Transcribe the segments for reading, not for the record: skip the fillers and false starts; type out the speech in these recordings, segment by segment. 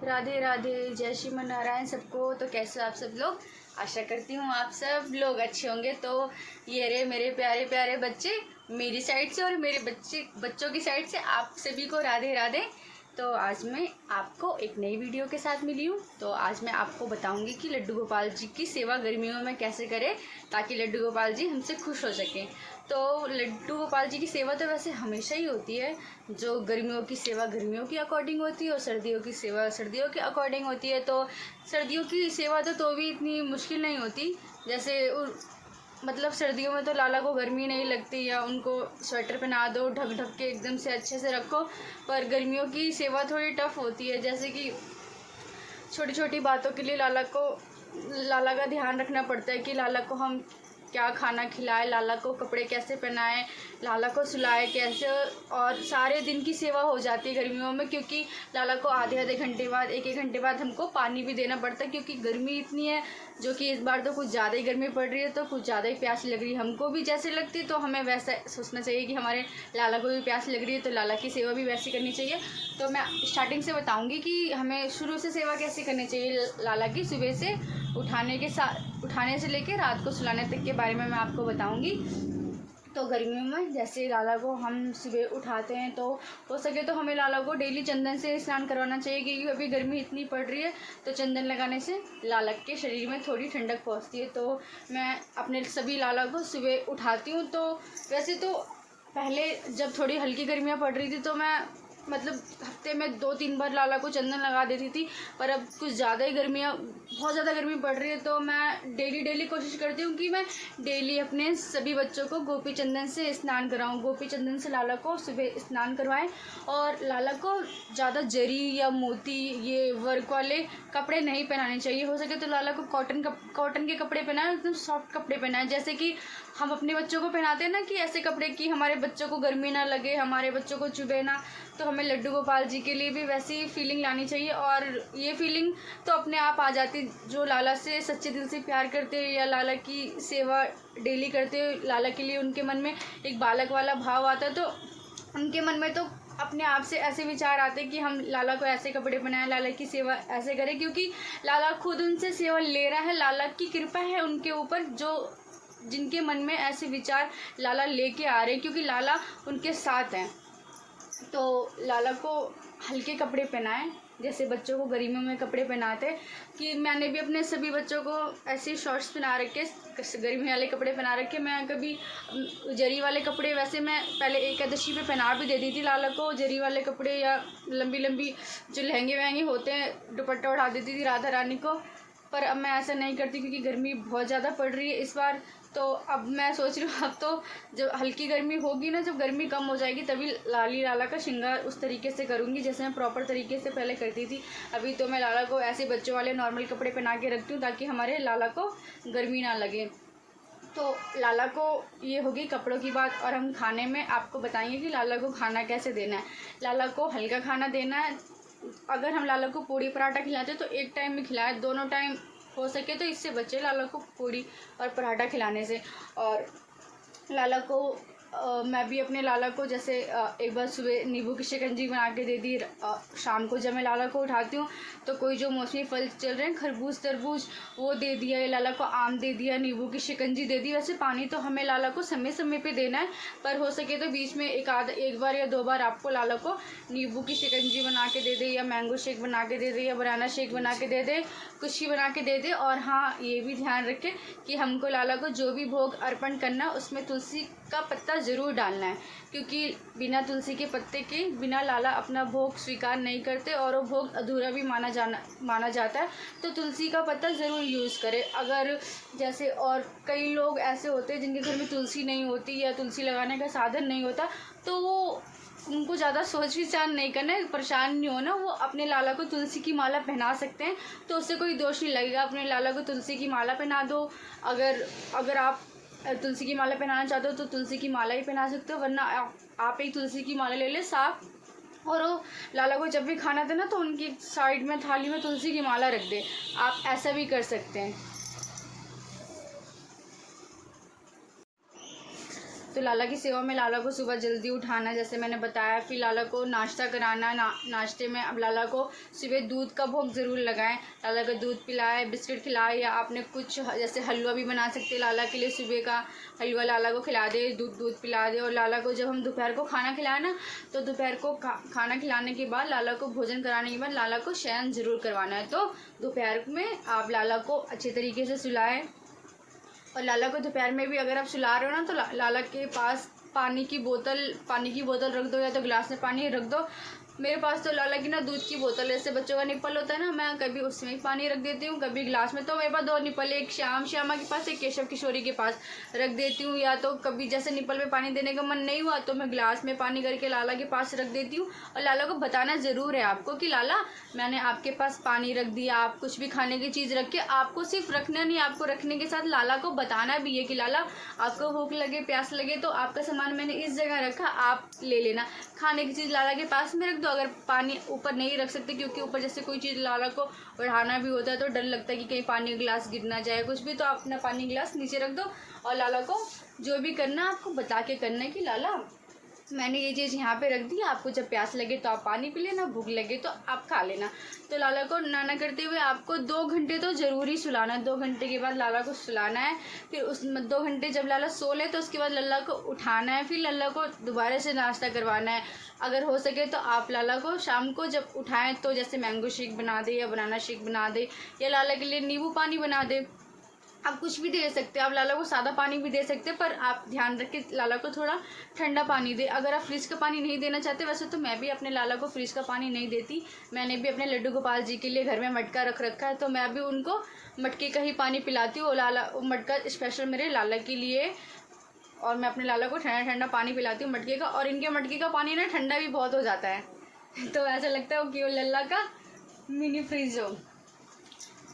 राधे राधे, जय श्रीमन नारायण सबको। तो कैसे आप सब लोग? आशा करती हूँ आप सब लोग अच्छे होंगे। तो ये रहे मेरे प्यारे प्यारे बच्चे, मेरी साइड से और मेरे बच्चों की साइड से आप सभी को राधे राधे। तो आज मैं आपको एक नई वीडियो के साथ मिली हूँ। तो आज मैं आपको बताऊंगी कि लड्डू गोपाल जी की सेवा गर्मियों में कैसे करें ताकि लड्डू गोपाल जी हमसे खुश हो सकें। तो लड्डू गोपाल जी की सेवा तो वैसे हमेशा ही होती है। जो गर्मियों की सेवा गर्मियों की अकॉर्डिंग होती है और सर्दियों की सेवा सर्दियों के अकॉर्डिंग होती है। तो सर्दियों की सेवा तो भी इतनी मुश्किल नहीं होती। जैसे मतलब सर्दियों में तो लाला को गर्मी नहीं लगती या उनको स्वेटर पहना दो, ढक ढक के एकदम से अच्छे से रखो। पर गर्मियों की सेवा थोड़ी टफ होती है। जैसे कि छोटी छोटी बातों के लिए लाला का ध्यान रखना पड़ता है कि लाला को हम क्या खाना खिलाए, लाला को कपड़े कैसे पहनाएं, लाला को सुलाए कैसे। और सारे दिन की सेवा हो जाती है गर्मियों में, क्योंकि लाला को आधे आधे घंटे बाद एक घंटे बाद हमको पानी भी देना पड़ता है। क्योंकि गर्मी इतनी है, जो कि इस बार तो कुछ ज़्यादा ही गर्मी पड़ रही है, तो कुछ ज़्यादा ही प्यास लग रही है। हमको भी जैसे लगती है तो हमें वैसा सोचना चाहिए कि हमारे लाला को भी प्यास लग रही है, तो लाला की सेवा भी वैसी करनी चाहिए। तो मैं स्टार्टिंग से बताऊँगी कि हमें शुरू से सेवा कैसे करनी चाहिए लाला की। सुबह से उठाने से लेकर रात को सुलाने तक के बारे में मैं आपको बताऊंगी। तो गर्मियों में जैसे लाला को हम सुबह उठाते हैं तो हो सके तो हमें लाला को डेली चंदन से स्नान करवाना चाहिए, क्योंकि अभी गर्मी इतनी पड़ रही है। तो चंदन लगाने से लाला के शरीर में थोड़ी ठंडक पहुंचती है। तो मैं अपने सभी लाला को सुबह उठाती हूँ। तो वैसे तो पहले जब थोड़ी हल्की गर्मियाँ पड़ रही थी तो मैं मतलब हफ्ते में 2-3 बार लाला को चंदन लगा देती थी। पर अब कुछ ज़्यादा ही बहुत ज़्यादा गर्मी पड़ रही है, तो मैं डेली कोशिश करती हूँ कि मैं डेली अपने सभी बच्चों को गोपी चंदन से स्नान कराऊँ। गोपी चंदन से लाला को सुबह स्नान करवाएं। और लाला को ज़्यादा जरी या मोती ये वर्क वाले कपड़े नहीं पहनाने चाहिए। हो सके तो लाला को कॉटन के कपड़े पहनाएं, एकदम सॉफ्ट कपड़े पहनाएं। जैसे कि हम अपने बच्चों को पहनाते हैं ना, कि ऐसे कपड़े कि हमारे बच्चों को गर्मी ना लगे, हमारे बच्चों को चुभे ना। तो हमें लड्डू गोपाल जी के लिए भी वैसी फीलिंग लानी चाहिए। और ये फीलिंग तो अपने आप आ जाती, जो लाला से सच्चे दिल से प्यार करते हैं या लाला की सेवा डेली करते हैं, लाला के लिए उनके मन में एक बालक वाला भाव आता है। तो उनके मन में तो अपने आप से ऐसे विचार आते हैं कि हम लाला को ऐसे कपड़े पहनाएं, लाला की सेवा ऐसे करें। क्योंकि लाला खुद उनसे सेवा ले रहा है, लाला की कृपा है उनके ऊपर, जो जिनके मन में ऐसे विचार लाला लेके आ रहे हैं, क्योंकि लाला उनके साथ हैं। तो लाला को हल्के कपड़े पहनाएं, जैसे बच्चों को गर्मियों में कपड़े पहनाते। कि मैंने भी अपने सभी बच्चों को ऐसे शॉर्ट्स पहना रखे, गर्मी वाले कपड़े पहना रखे। मैं कभी जरी वाले कपड़े, वैसे मैं पहले एकादशी पे पहना भी देती थी लाला को जरी वाले कपड़े, या लंबी लंबी जो लहंगे वहंगे होते हैं दुपट्टा उठा देती थी राधा रानी को। पर अब मैं ऐसा नहीं करती, क्योंकि गर्मी बहुत ज़्यादा पड़ रही है इस बार। तो अब मैं सोच रही हूँ, अब तो जब हल्की गर्मी होगी ना, जब गर्मी कम हो जाएगी, तभी लाला का श्रृंगार उस तरीके से करूँगी जैसे मैं प्रॉपर तरीके से पहले करती थी। अभी तो मैं लाला को ऐसे बच्चों वाले नॉर्मल कपड़े पहना के रखती हूँ, ताकि हमारे लाला को गर्मी ना लगे। तो लाला को ये होगी कपड़ों की बात। और हम खाने में आपको बताएंगे कि लाला को खाना कैसे देना है। लाला को हल्का खाना देना है। अगर हम लाला को पूड़ी पराठा खिलाते हैं तो एक टाइम में खिलाएं, दोनों टाइम हो सके तो इससे बचे लाला को पूड़ी और पराठा खिलाने से। और लाला को मैं भी अपने लाला को जैसे एक बार सुबह नींबू की शिकंजी बना के दे दी। शाम को जब मैं लाला को उठाती हूँ तो कोई जो मौसमी फल चल रहे हैं, खरबूज तरबूज, वो दे दिया। लाला को आम दे दिया, नींबू की शिकंजी दे दी। वैसे पानी तो हमें लाला को समय समय पे देना है, पर हो सके तो बीच में एक बार या 2 बार आपको लाला को नींबू की शिकंजी बना के दे दे, या मैंगो शेक बना के दे दे, या बनाना शेक बना के दे दे, कुछ ही बना के दे दे। और हाँ, ये भी ध्यान रखें कि हमको लाला को जो भी भोग अर्पण करना, उसमें तुलसी का पत्ता ज़रूर डालना है। क्योंकि बिना तुलसी के पत्ते के बिना लाला अपना भोग स्वीकार नहीं करते, और वो भोग अधूरा भी माना जाता है। तो तुलसी का पत्ता ज़रूर यूज़ करें। अगर जैसे और कई लोग ऐसे होते हैं जिनके घर में तुलसी नहीं होती या तुलसी लगाने का साधन नहीं होता, तो वो उनको ज़्यादा सोच विचार नहीं करना है, परेशान नहीं होना। वो अपने लाला को तुलसी की माला पहना सकते हैं, तो उससे कोई दोष नहीं लगेगा। अपने लाला को तुलसी की माला पहना दो। अगर आप तुलसी की माला पहनाना चाहते हो तो तुलसी की माला ही पहना सकते हो, वरना आप एक तुलसी की माला ले ले साफ। और वो लाला को जब भी खाना दे ना, तो उनकी साइड में थाली में तुलसी की माला रख दे। आप ऐसा भी कर सकते हैं। तो लाला की सेवा में लाला को सुबह जल्दी उठाना जैसे मैंने बताया, फिर लाला को नाश्ता कराना। नाश्ते में अब लाला को सुबह दूध का भोग ज़रूर लगाएं। लाला को दूध पिलाए, बिस्किट खिलाए, या आपने कुछ जैसे हलवा भी बना सकते हैं लाला के लिए। सुबह का हलवा लाला को खिला दे, दूध पिला दे। और लाला को जब हम दोपहर को खाना खिलाए ना, तो दोपहर को खाना खिलाने के बाद लाला को भोजन कराने के बाद लाला को शयन ज़रूर करवाना है। तो दोपहर में आप लाला को अच्छे तरीके से सुलाएं। और लाला को दोपहर में भी अगर आप सुला रहे हो ना, तो लाला के पास पानी की बोतल रख दो, या तो गिलास में पानी रख दो। मेरे पास तो लाला की ना दूध की बोतल है, जैसे बच्चों का निप्पल होता है ना, मैं कभी उसमें ही पानी रख देती हूँ, कभी गिलास में। तो मेरे पास 2 निप्पल, एक श्यामा के पास, एक केशव किशोरी के पास रख देती हूँ। या तो कभी जैसे निप्पल में पानी देने का मन नहीं हुआ तो मैं गिलास में पानी करके लाला के पास रख देती हूँ। और लाला को बताना ज़रूर है आपको कि लाला मैंने आपके पास पानी रख दिया, आप कुछ भी खाने की चीज़ रख के, आपको सिर्फ रखना नहीं, आपको रखने के साथ लाला को बताना भी है कि लाला आपको भूख लगे, प्यास लगे तो आपका सामान मैंने इस जगह रखा, आप ले लेना। खाने की चीज़ लाला के पास में रख दो। अगर पानी ऊपर नहीं रख सकते, क्योंकि ऊपर जैसे कोई चीज़ लाला को बढ़ाना भी होता है तो डर लगता है कि कहीं पानी का गिलास गिर ना जाए कुछ भी, तो आप अपना पानी गिलास नीचे रख दो। और लाला को जो भी करना आपको बता के करना है कि लाला मैंने ये चीज़ यहाँ पे रख दी, आपको जब प्यास लगे तो आप पानी पी लेना, भूख लगे तो आप खा लेना। तो लाला को नाना करते हुए आपको 2 घंटे तो ज़रूर ही सुलाना है। 2 घंटे के बाद लाला को सुलाना है। फिर उस 2 घंटे जब लाला सो ले तो उसके बाद लाला को उठाना है, फिर लाला को दोबारा से नाश्ता करवाना है। अगर हो सके तो आप लाला को शाम को जब उठाएं तो जैसे मैंगो शेक बना दे, या बनाना शेक बना दे, या लाला के लिए नींबू पानी बना दे। आप कुछ भी दे सकते हैं, आप लाला को सादा पानी भी दे सकते हैं, पर आप ध्यान रख के लाला को थोड़ा ठंडा पानी दे। अगर आप फ्रिज का पानी नहीं देना चाहते, वैसे तो मैं भी अपने लाला को फ्रिज का पानी नहीं देती। मैंने भी अपने लड्डू गोपाल जी के लिए घर में मटका रख रखा है, तो मैं भी उनको मटके का ही पानी पिलाती हूँ। लाला मटका स्पेशल मेरे लाला के लिए, और मैं अपने लाला को ठंडा ठंडा पानी पिलाती हूँ मटके का। और इनके मटके का पानी ना ठंडा भी बहुत हो जाता है तो ऐसा लगता है कि वो लल्ला का मिनी फ्रिज हो।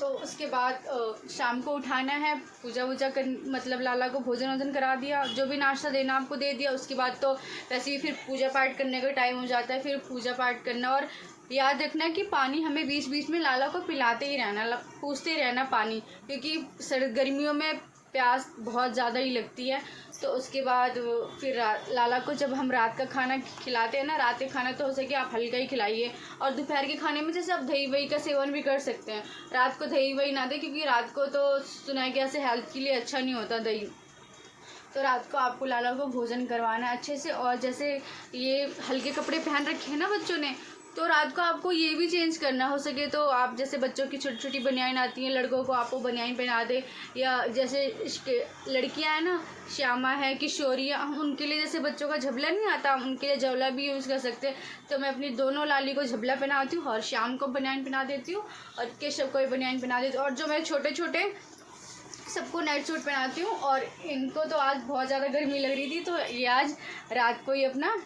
तो उसके बाद शाम को उठाना है, पूजा वूजा कर, मतलब लाला को भोजन वोजन करा दिया, जो भी नाश्ता देना आपको दे दिया। उसके बाद तो वैसे ही फिर पूजा पाठ करने का टाइम हो जाता है, फिर पूजा पाठ करना। और याद रखना कि पानी हमें बीच बीच में लाला को पिलाते ही रहना, पूछते रहना पानी, क्योंकि सर्द गर्मियों में प्यास बहुत ज़्यादा ही लगती है। तो उसके बाद फिर लाला को जब हम रात का खाना खिलाते हैं ना, रात का खाना तो हो सके आप हल्का ही खिलाइए। और दोपहर के खाने में जैसे आप दही वही का सेवन भी कर सकते हैं। रात को दही वही ना दें, क्योंकि रात को तो सुना है कि ऐसे हेल्थ के लिए अच्छा नहीं होता दही। तो रात को आपको लाला को भोजन करवाना है अच्छे से। और जैसे ये हल्के कपड़े पहन रखे हैं ना बच्चों ने, तो रात को आपको ये भी चेंज करना। हो सके तो आप जैसे बच्चों की छोटी छोटी बनियान आती हैं, लड़कों को आप वो बनियान पहना दे, या जैसे लड़कियां हैं ना, श्यामा है, किशोरी है, हम उनके लिए जैसे बच्चों का झबला नहीं आता, उनके लिए जबला भी यूज़ कर सकते हैं। तो मैं अपनी दोनों लाली को झबला पहनाती हूँ, और श्याम को बनियान पहना देती हूँ, और केशव को भी बनियान पहना देती हूँ। और जो मेरे छोटे छोटे सबको नाइट सूट पहनाती हूँ। और इनको तो आज बहुत ज़्यादा गर्मी लग रही थी, तो ये आज रात को ही अपना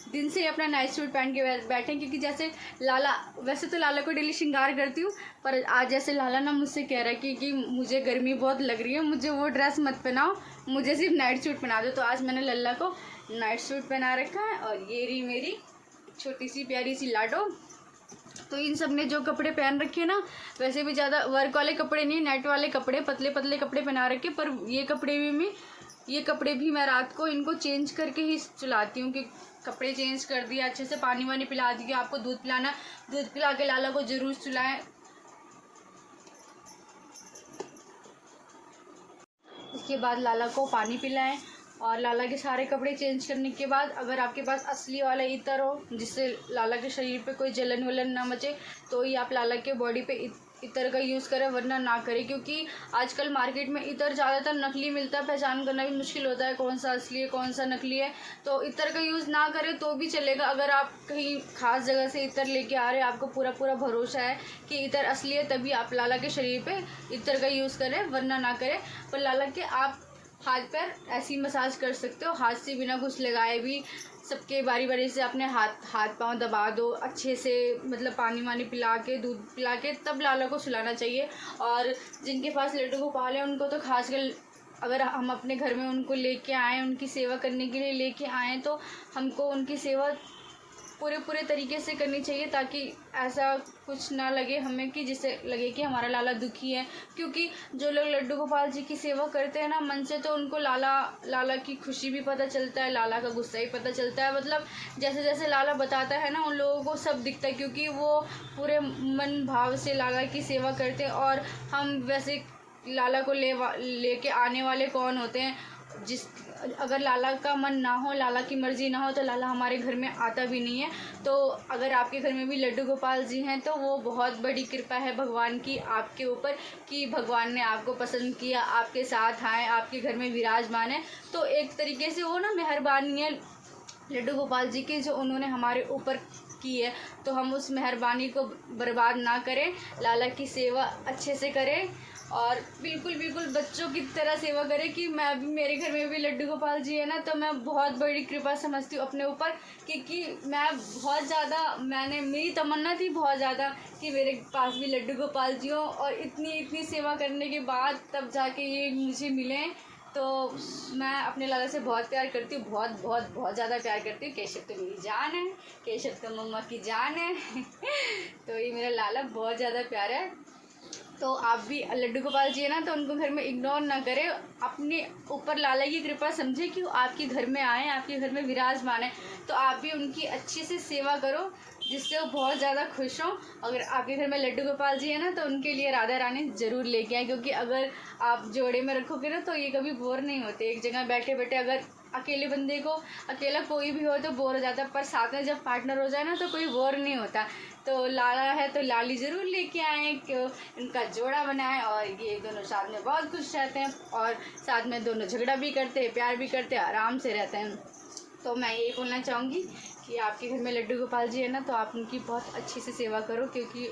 दिन से अपना नाइट सूट पहन के बैठे, क्योंकि जैसे लाला, वैसे तो लाला को डेली श्रृंगार करती हूँ, पर आज जैसे लाला ना मुझसे कह रहा है कि मुझे गर्मी बहुत लग रही है, मुझे वो ड्रेस मत पहनाओ, मुझे सिर्फ नाइट सूट पहना दो। तो आज मैंने लल्ला को नाइट सूट पहना रखा है। और ये रही मेरी छोटी सी प्यारी सी लाडो। तो इन सब ने जो कपड़े पहन रखे हैं ना, वैसे भी ज़्यादा वर्क वाले कपड़े नहीं, नेट वाले कपड़े, पतले पतले कपड़े पहना रखे, पर ये कपड़े भी मैं रात को इनको चेंज करके ही चलाती हूँ। कि कपड़े चेंज कर दिया, अच्छे से पानी वानी पिला दिया। आपको दूध पिलाना, दूध पिला के लाला को ज़रूर सुलाएं। उसके बाद लाला को पानी पिलाएं। और लाला के सारे कपड़े चेंज करने के बाद अगर आपके पास असली वाला इत्र हो, जिससे लाला के शरीर पे कोई जलन वलन ना मचे, तो ही आप लाला के बॉडी पे इत्र का यूज़ करें, वरना ना करें। क्योंकि आजकल मार्केट में इत्र ज़्यादातर नकली मिलता है, पहचान करना भी मुश्किल होता है कौन सा असली है कौन सा नकली है। तो इत्र का यूज़ ना करें तो भी चलेगा। अगर आप कहीं ख़ास जगह से इत्र लेके आ रहे हैं, आपको पूरा पूरा भरोसा है कि इत्र असली है, तभी आप लाला के शरीर पे इत्र का यूज़ करें, वरना ना करें। पर लाला के आप हाथ पैर ऐसी मसाज कर सकते हो, हाथ से बिना कुछ लगाए भी। सबके बारी बारी से अपने हाथ पांव दबा दो अच्छे से, मतलब पानी वानी पिला के, दूध पिला के, तब लाला को सुलाना चाहिए। और जिनके पास लड्डू गोपाल है उनको तो खासकर, अगर हम अपने घर में उनको लेके आएँ, उनकी सेवा करने के लिए लेके आएँ, तो हमको उनकी सेवा पूरे पूरे तरीके से करनी चाहिए, ताकि ऐसा कुछ ना लगे हमें कि जिससे लगे कि हमारा लाला दुखी है। क्योंकि जो लोग लड्डू गोपाल जी की सेवा करते हैं ना मन से, तो उनको लाला की खुशी भी पता चलता है, लाला का गुस्सा भी पता चलता है। मतलब जैसे जैसे लाला बताता है ना, उन लोगों को सब दिखता है, क्योंकि वो पूरे मन भाव से लाला की सेवा करते हैं। और हम वैसे लाला को लेके आने वाले कौन होते हैं? अगर लाला का मन ना हो, लाला की मर्ज़ी ना हो, तो लाला हमारे घर में आता भी नहीं है। तो अगर आपके घर में भी लड्डू गोपाल जी हैं, तो वो बहुत बड़ी कृपा है भगवान की आपके ऊपर, कि भगवान ने आपको पसंद किया, आपके साथ आए, आपके घर में विराजमान है। तो एक तरीके से वो ना मेहरबानी है लड्डू गोपाल जी की, जो उन्होंने हमारे ऊपर की है। तो हम उस मेहरबानी को बर्बाद ना करें, लाला की सेवा अच्छे से करें, और बिल्कुल बिल्कुल बच्चों की तरह सेवा करें। कि मैं भी, मेरे घर में भी लड्डू गोपाल जी है ना, तो मैं बहुत बड़ी कृपा समझती हूँ अपने ऊपर, क्योंकि मैं बहुत ज़्यादा, मेरी तमन्ना थी बहुत ज़्यादा कि मेरे पास भी लड्डू गोपाल जी हों, और इतनी सेवा करने के बाद तब जाके ये मुझे मिले। तो मैं अपने लाला से बहुत प्यार करती हूँ, बहुत बहुत बहुत ज़्यादा प्यार करती हूँ। केशव तो मेरी जान है, केशव तो मम्मा की जान है। तो ये मेरा लाला बहुत ज़्यादा प्यारा है। तो आप भी लड्डू गोपाल जी है ना, तो उनको घर में इग्नोर ना करें, अपने ऊपर लाला की कृपा समझे कि वो आपके घर में आए, आपके घर में विराजमान है। तो आप भी उनकी अच्छे से सेवा करो, जिससे वो बहुत ज़्यादा खुश हों। अगर आपके घर में लड्डू गोपाल जी है ना, तो उनके लिए राधा रानी ज़रूर लेके आए, क्योंकि अगर आप जोड़े में रखोगे ना, तो ये कभी बोर नहीं होते। एक जगह बैठे बैठे अगर अकेले बंदे को, अकेला कोई भी हो तो बोर हो जाता है, पर साथ में जब पार्टनर हो जाए ना, तो कोई बोर नहीं होता। तो लाला है तो लाली ज़रूर लेके आएँ, कि इनका जोड़ा बनाएं, और ये दोनों साथ में बहुत खुश रहते हैं, और साथ में दोनों झगड़ा भी करते हैं, प्यार भी करते हैं, आराम से रहते हैं। तो मैं यही बोलना चाहूँगी कि आपके घर में लड्डू गोपाल जी है ना, तो आप उनकी बहुत अच्छी से सेवा करो, क्योंकि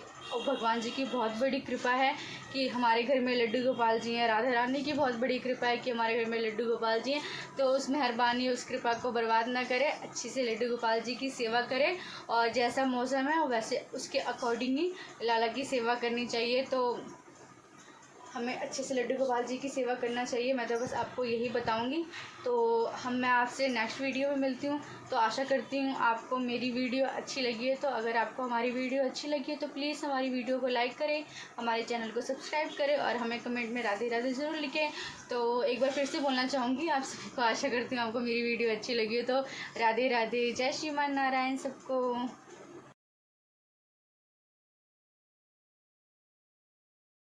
भगवान जी की बहुत बड़ी कृपा है कि हमारे घर में लड्डू गोपाल जी हैं। राधा रानी की बहुत बड़ी कृपा है कि हमारे घर में लड्डू गोपाल जी हैं। तो उस मेहरबानी, उस कृपा को बर्बाद ना करें, अच्छी से लड्डू गोपाल जी की सेवा करें, और जैसा मौसम है वैसे उसके अकॉर्डिंग ही लाला की सेवा करनी चाहिए। तो हमें अच्छे से लड्डू गोपाल जी की सेवा करना चाहिए। मैं तो बस आपको यही बताऊंगी। तो मैं आपसे नेक्स्ट वीडियो में मिलती हूँ। तो आशा करती हूँ आपको मेरी वीडियो अच्छी लगी है। तो अगर आपको हमारी वीडियो अच्छी लगी है तो प्लीज़ हमारी वीडियो को लाइक करें, हमारे चैनल को सब्सक्राइब करें, और हमें कमेंट में राधे राधे ज़रूर लिखें। तो एक बार फिर से बोलना चाहूँगी आप सभी को, आशा करती हूँ आपको मेरी वीडियो अच्छी लगी है। तो राधे राधे, जय श्रीमान नारायण सबको।